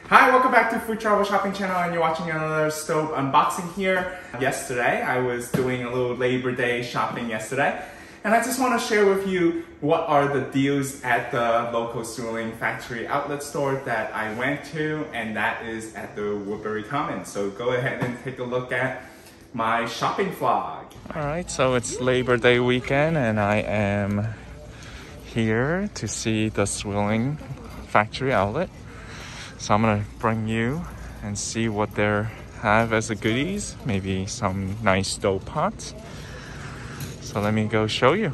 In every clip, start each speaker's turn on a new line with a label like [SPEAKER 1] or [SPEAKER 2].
[SPEAKER 1] Hi, welcome back to Food Travel Shopping Channel, and you're watching another Staub unboxing here. Yesterday, I was doing a little Labor Day shopping yesterday, and I just want to share with you what are the deals at the local swirling factory outlet store that I went to, and that is at the Woodbury Commons. So go ahead and take a look at my shopping vlog. Alright, so it's Labor Day weekend, and I am here to see the swirling factory outlet. So I'm gonna bring you and see what they have as a goodies, maybe some nice stove pots. So let me go show you.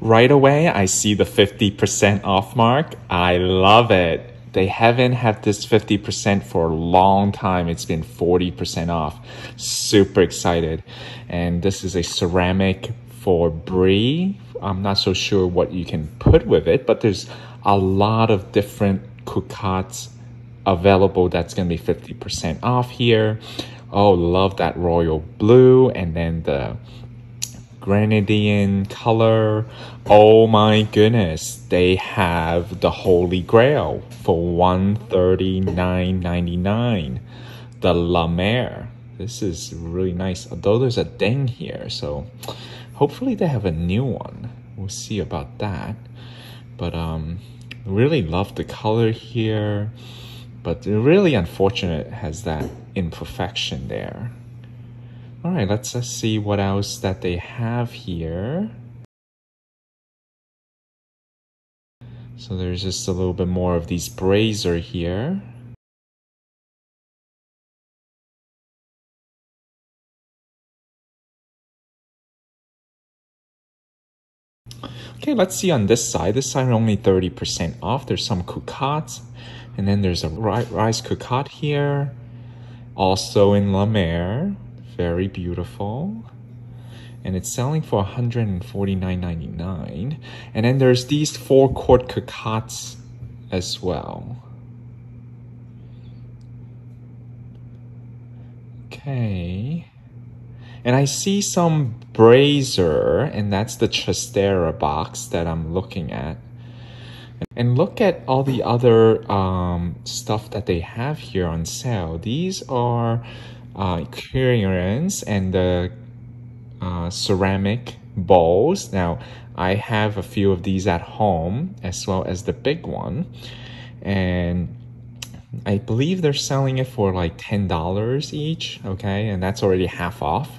[SPEAKER 1] Right away, I see the 50% off mark. I love it. They haven't had this 50% for a long time. It's been 40% off. Super excited. And this is a ceramic for brie. I'm not so sure what you can put with it, but there's a lot of different cocottes available that's gonna be 50% off here. Oh, love that royal blue, and then the grenadine color. Oh my goodness, they have the Holy Grail for $139.99. The La Mer. This is really nice, although there's a ding here, so hopefully they have a new one. We'll see about that. But really love the color here. But really unfortunate it has that imperfection there. All right, let's see what else that they have here. So there's just a little bit more of these brazier here. Okay, let's see on this side. This side only 30% off. There's some cocottes. And then there's a rice cocotte here, also in La Mer, very beautiful. And it's selling for $149.99. And then there's these 4-quart cocottes as well. Okay. And I see some brazier, and that's the Chestera box that I'm looking at. And look at all the other stuff that they have here on sale. These are clearance and the ceramic bowls. Now, I have a few of these at home as well as the big one. And I believe they're selling it for like $10 each, okay? And that's already half off.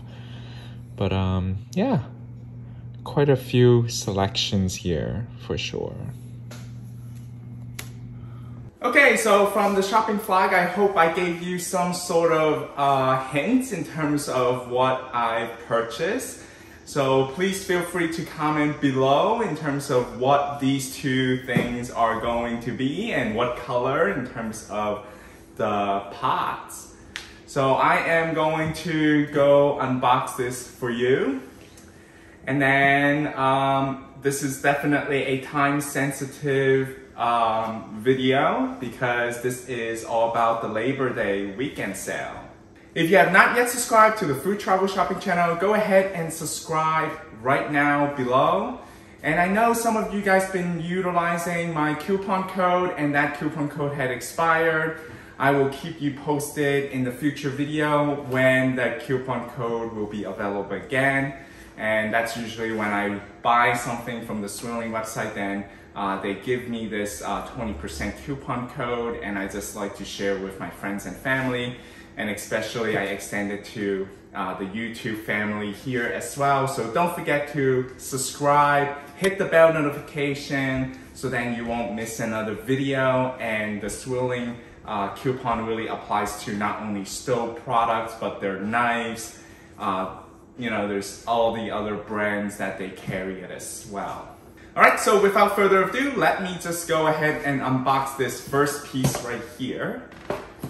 [SPEAKER 1] But yeah, quite a few selections here for sure. Okay, so from the shopping vlog, I hope I gave you some sort of hints in terms of what I've purchased. So please feel free to comment below in terms of what these two things are going to be and what color in terms of the pots. So I am going to go unbox this for you. And then this is definitely a time-sensitive video because this is all about the Labor Day weekend sale. If you have not yet subscribed to the Food Travel Shopping channel, go ahead and subscribe right now below. And I know some of you guys been utilizing my coupon code, and that coupon code had expired. I will keep you posted in the future video when that coupon code will be available again. And that's usually when I buy something from the swirling website, then they give me this 20% coupon code, and I just like to share with my friends and family, and especially I extend it to the YouTube family here as well. So don't forget to subscribe, hit the bell notification so then you won't miss another video. And the swirling coupon really applies to not only stove products, but their knives. You know, there's all the other brands that they carry it as well. Alright, so without further ado, let me just go ahead and unbox this first piece right here.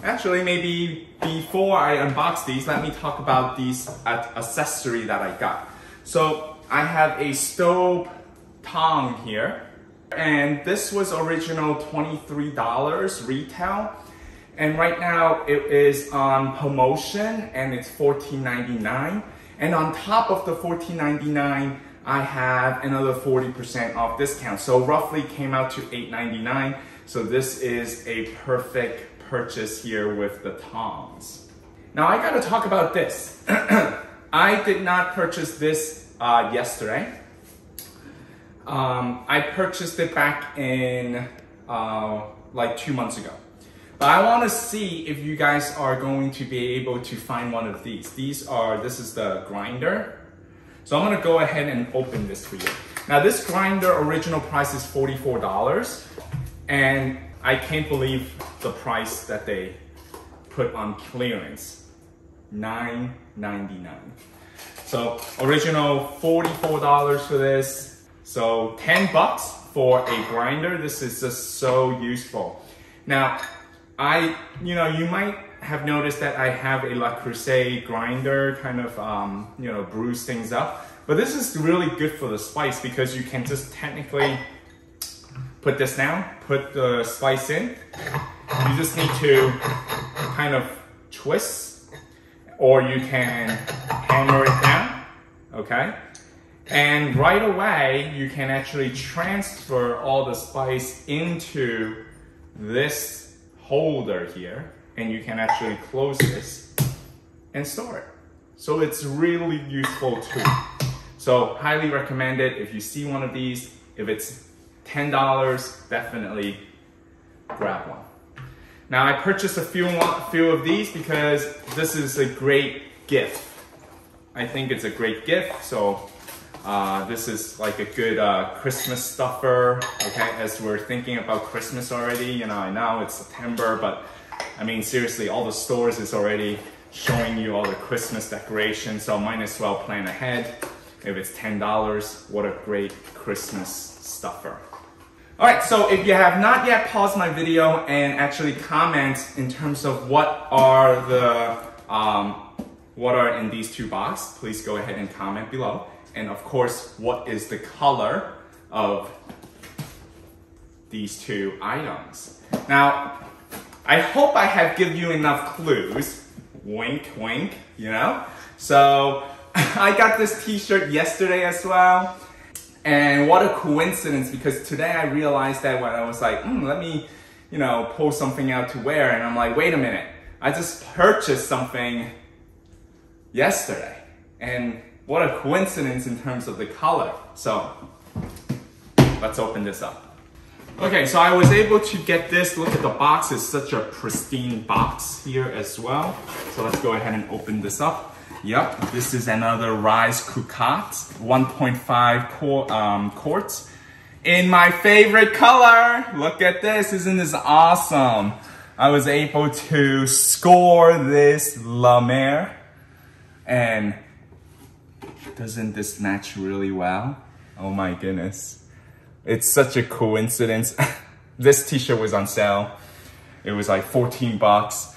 [SPEAKER 1] Actually, maybe before I unbox these, let me talk about these accessory that I got. So I have a stove tong here, and this was original $23 retail. And right now it is on promotion and it's $14.99. And on top of the $14.99, I have another 40% off discount. So roughly came out to $8.99. So this is a perfect purchase here with the tongs. Now I gotta talk about this. I did not purchase this yesterday. I purchased it back in like 2 months ago. But I want to see if you guys are going to be able to find one of these. This is the grinder. So I'm going to go ahead and open this for you. Now this grinder original price is $44, and I can't believe the price that they put on clearance, $9.99. So original $44 for this. So 10 bucks for a grinder. This is just so useful. Now, you might have noticed that I have a Le Creuset grinder, kind of, bruise things up. But this is really good for the spice because you can just technically put this down, put the spice in. You just need to kind of twist, or you can hammer it down, okay? And right away, you can actually transfer all the spice into this holder here, and you can actually close this and store it. So it's really useful too. So highly recommend it. If you see one of these, if it's $10, definitely grab one. Now I purchased a few of these because this is a great gift. I think it's a great gift. So this is like a good Christmas stuffer, okay, as we're thinking about Christmas already. I know it's September, but I mean, seriously, all the stores is already showing you all the Christmas decorations, so might as well plan ahead. If it's $10, what a great Christmas stuffer. All right, so if you have not yet paused my video and actually comment in terms of what are in these two boxes, please go ahead and comment below. And of course, what is the color of these two items? Now, I hope I have given you enough clues. Wink, wink, So, I got this t-shirt yesterday as well. And what a coincidence, because today I realized that when I was like, let me, pull something out to wear. And I'm like, wait a minute. I just purchased something yesterday. And what a coincidence in terms of the color. So let's open this up. Okay, so I was able to get this. Look at the box, it's such a pristine box here as well. So let's go ahead and open this up. Yep, this is another Rise Cocotte 1.5 quarts in my favorite color. Look at this, isn't this awesome? I was able to score this La Mer, and doesn't this match really well? Oh my goodness. It's such a coincidence. This t-shirt was on sale. It was like 14 bucks.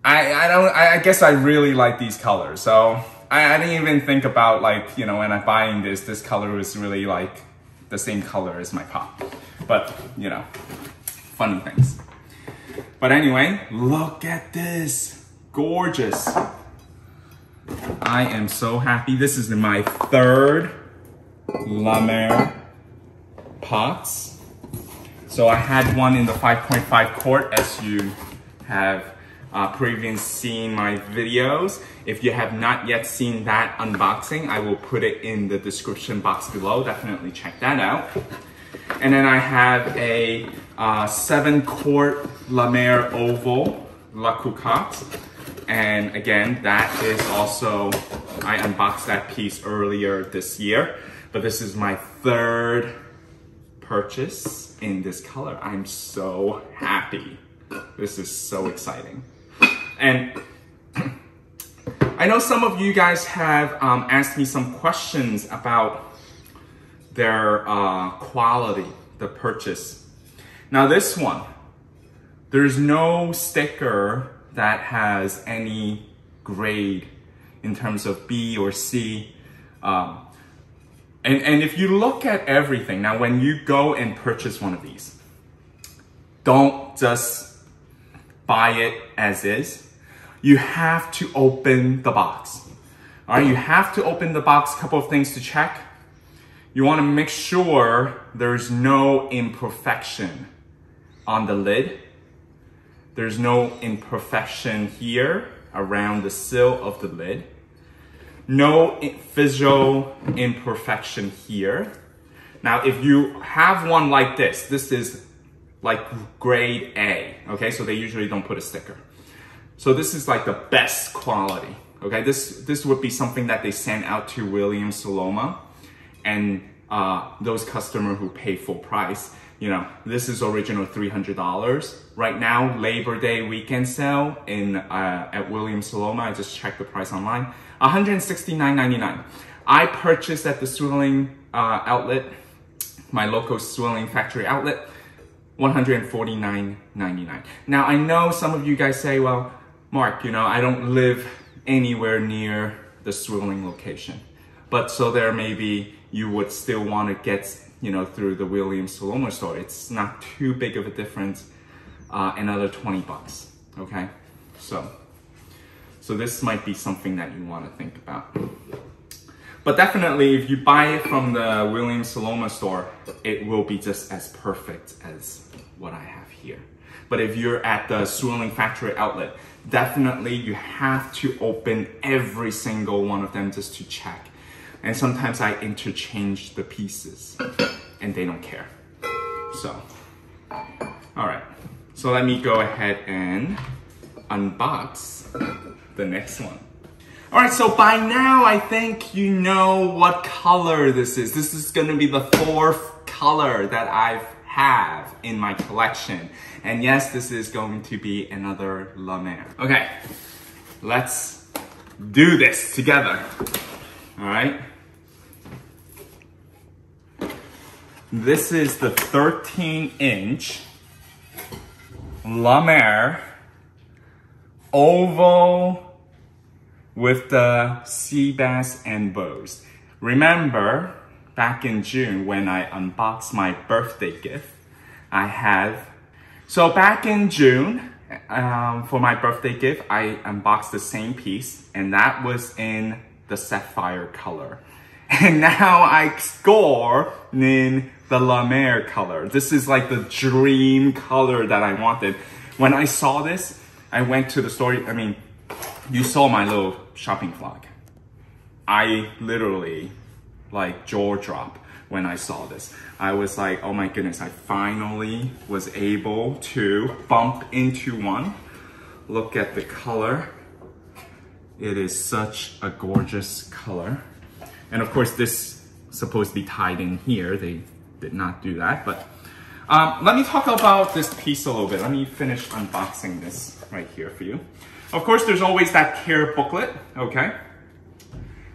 [SPEAKER 1] I guess I really like these colors. So I didn't even think about when I'm buying this color was really like the same color as my pop. But, funny things. But anyway, look at this. Gorgeous. I am so happy. This is my third La Mer pots. So I had one in the 5.5 quart, as you have previously seen my videos. If you have not yet seen that unboxing, I will put it in the description box below. Definitely check that out. And then I have a 7 quart La Mer Oval La Cocotte. And again, that is also, I unboxed that piece earlier this year, but this is my third purchase in this color. I'm so happy. This is so exciting. And I know some of you guys have asked me some questions about their quality, the purchase. Now this one, there's no sticker that has any grade in terms of B or C. And if you look at everything, now when you go and purchase one of these, don't just buy it as is. You have to open the box. All right, you have to open the box. Couple of things to check. You want to make sure there's no imperfection on the lid. There's no imperfection here around the sill of the lid. No visual imperfection here. Now, if you have one like this is like grade A, okay? So they usually don't put a sticker. So this is like the best quality, okay? This would be something that they send out to Williams-Sonoma, and those customers who pay full price, you know, this is original $300. Right now, Labor Day weekend sale in at Williams-Sonoma, I just checked the price online, $169.99. I purchased at the Swirling outlet, my local Swirling factory outlet, $149.99. Now, I know some of you guys say, well, Mark, you know, I don't live anywhere near the Swirling location. But so there maybe you would still want to get, you know, through the Williams-Sonoma store. It's not too big of a difference, another 20 bucks, okay? So this might be something that you want to think about. But definitely, if you buy it from the Williams-Sonoma store, it will be just as perfect as what I have here. But if you're at the Swirling factory outlet, definitely you have to open every single one of them just to check. And sometimes I interchange the pieces and they don't care. So, all right. So let me go ahead and unbox the next one. All right, so by now I think you know what color this is. This is gonna be the 4th color that I have in my collection. And yes, this is going to be another La Mer. Okay, let's do this together. All right. This is the 13-inch La Mer oval with the sea bass and bows. Remember, back in June when I unboxed my birthday gift, so back in June, for my birthday gift, I unboxed the same piece, and that was in the sapphire color. And now I score in the La Mer color. This is like the dream color that I wanted. When I saw this, I went to the store. I mean, you saw my little shopping vlog. I literally like jaw drop when I saw this. I was like, oh my goodness, I finally was able to bump into one. Look at the color. It is such a gorgeous color. And of course, this is supposed to be tied in here. They did not do that, but let me talk about this piece a little bit. Let me finish unboxing this right here for you. Of course, there's always that care booklet, okay?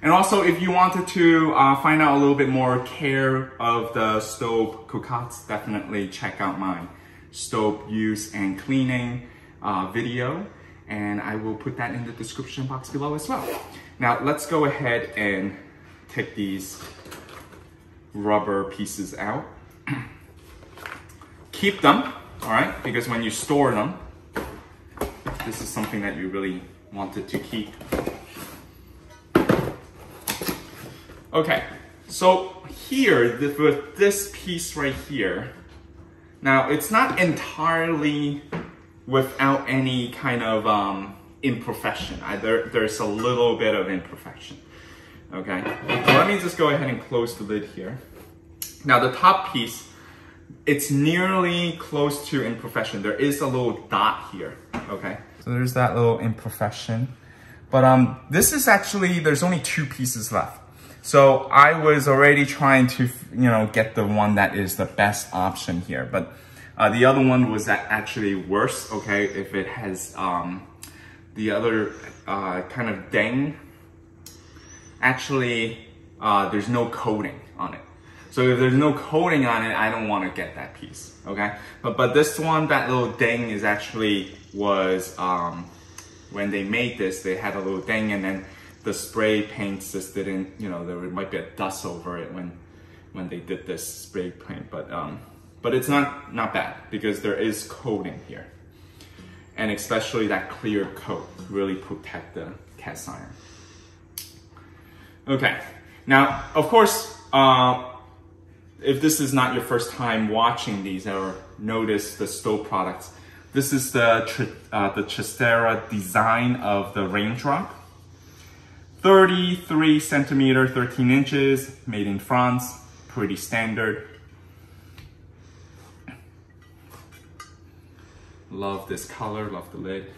[SPEAKER 1] And also, if you wanted to find out a little bit more care of the Staub Cocottes, definitely check out my Staub use and cleaning video. And I will put that in the description box below as well. Now, let's go ahead and take these rubber pieces out. Keep them, all right? Because when you store them, this is something that you really wanted to keep. Okay, so here, with this piece right here, now it's not entirely without any kind of imperfection. There's a little bit of imperfection, okay? So let me just go ahead and close the lid here. Now the top piece, it's nearly close to imperfection. There is a little dot here, okay? So there's that little imperfection. But this is actually, there's only 2 pieces left. So I was already trying to, you know, get the one that is the best option here. But the other one was actually worse, okay? If it has the other kind of ding, actually there's no coating on it. So if there's no coating on it, I don't want to get that piece, okay? But this one, that little ding is actually was, when they made this, they had a little ding, and then the spray paints just didn't, you know, there might be a dust over it when they did this spray paint. But it's not bad because there is coating here. And especially that clear coat really protect the cast iron. Okay, now, of course, if this is not your first time watching these or notice the Staub products, This is the Chistera design of the raindrop. 33 centimeter, 13 inches, made in France, pretty standard. Love this color, love the lid.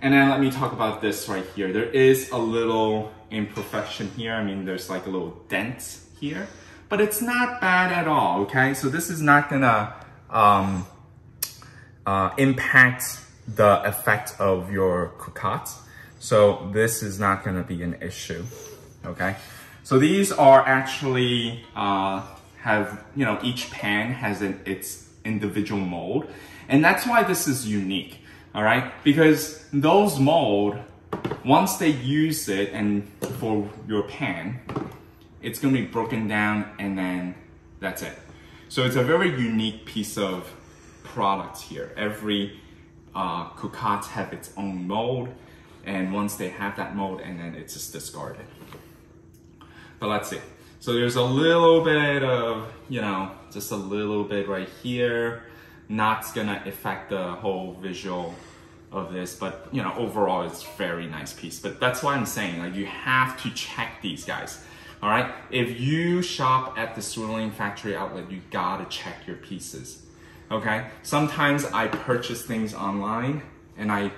[SPEAKER 1] And then let me talk about this right here. There is a little imperfection here. I mean, there's like a little dent here, but it's not bad at all, okay? So this is not gonna impact the effect of your cocotte. So this is not gonna be an issue, okay? So these are actually, have, you know, each pan has its individual mold. And that's why this is unique, all right? Because those mold, once they use it and for your pan, it's gonna be broken down and then that's it. So it's a very unique piece of product here. Every cocotte have its own mold, and once they have that mold, and then it's just discarded. But let's see. So there's a little bit of, you know, just a little bit right here. Not gonna affect the whole visual of this, but you know, overall it's a very nice piece. But that's why I'm saying, like, you have to check these guys. All right, if you shop at the swirling factory outlet, you gotta check your pieces. Okay, sometimes I purchase things online, and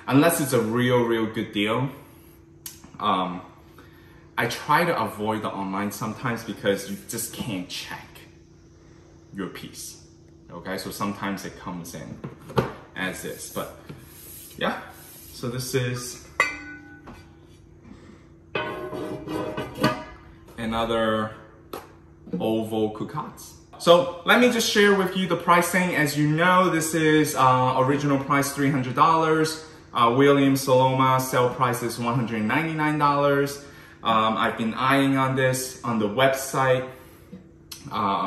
[SPEAKER 1] unless it's a real good deal, I try to avoid the online sometimes because you just can't check your piece. Okay, so sometimes it comes in as this, but yeah, so this is another oval cocotte. So let me just share with you the pricing. As you know, this is original price $300. Williams Sonoma sale price is $199. I've been eyeing on this on the website.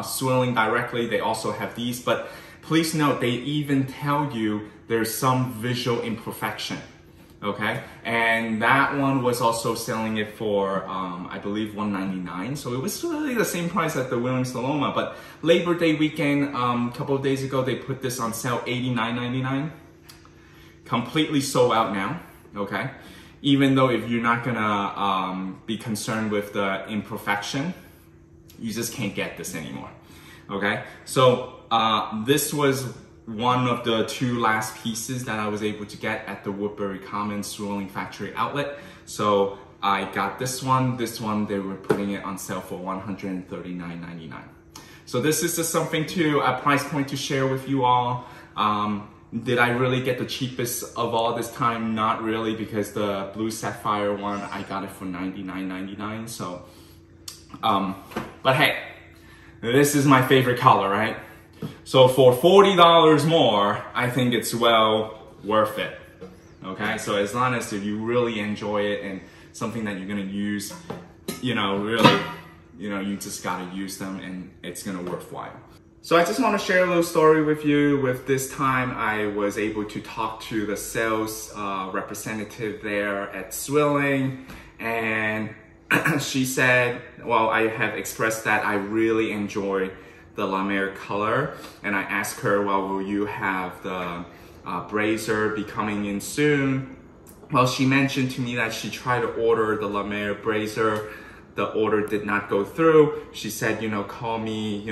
[SPEAKER 1] Swirling directly, they also have these, but please note they even tell you there's some visual imperfection, okay? And that one was also selling it for I believe $199, so it was really the same price at the Williams Sonoma. But Labor Day weekend, a couple of days ago, they put this on sale, $89.99. Completely sold out now, okay? Even though if you're not gonna be concerned with the imperfection, you just can't get this anymore, okay? So this was one of the two last pieces that I was able to get at the Woodbury Commons Swirling Factory outlet. So I got this one. This one, they were putting it on sale for $139.99. So this is just something a price point to share with you all. Did I really get the cheapest of all this time? Not really, because the blue sapphire one, I got it for $99.99. So, but hey, this is my favorite color, right? So for $40 more, I think it's well worth it, okay? So as long as you really enjoy it and something that you're gonna use, you know, really, you know, you just gotta use them and it's gonna worthwhile. So I just want to share a little story with you. With this time, I was able to talk to the sales representative there at Swirling, and she said, well, I have expressed that I really enjoy the Mer Color, and I asked her, well, will you have the brazier be coming in soon? Well, she mentioned to me that she tried to order the Mer brazier. The order did not go through. She said, you know, call me,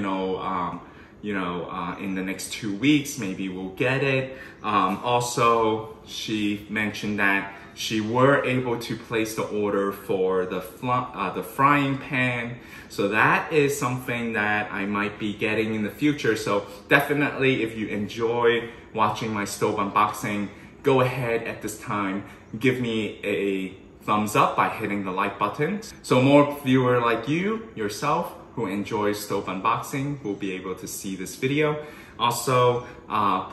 [SPEAKER 1] in the next 2 weeks, maybe we'll get it. Also, she mentioned that she were able to place the order for the frying pan. So that is something that I might be getting in the future. So definitely, if you enjoy watching my stove unboxing, go ahead at this time, give me a thumbs up by hitting the like button. So more viewer like you, yourself, who enjoys stove unboxing will be able to see this video. Also,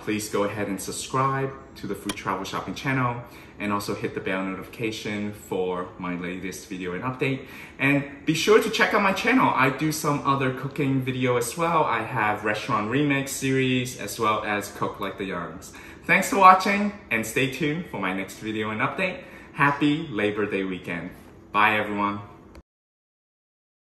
[SPEAKER 1] please go ahead and subscribe to the Food Travel Shopping channel, and also hit the bell notification for my latest video and update. And be sure to check out my channel. I do some other cooking video as well. I have restaurant remix series as well as Cook Like the Youngs. Thanks for watching, and stay tuned for my next video and update. Happy Labor Day weekend. Bye everyone.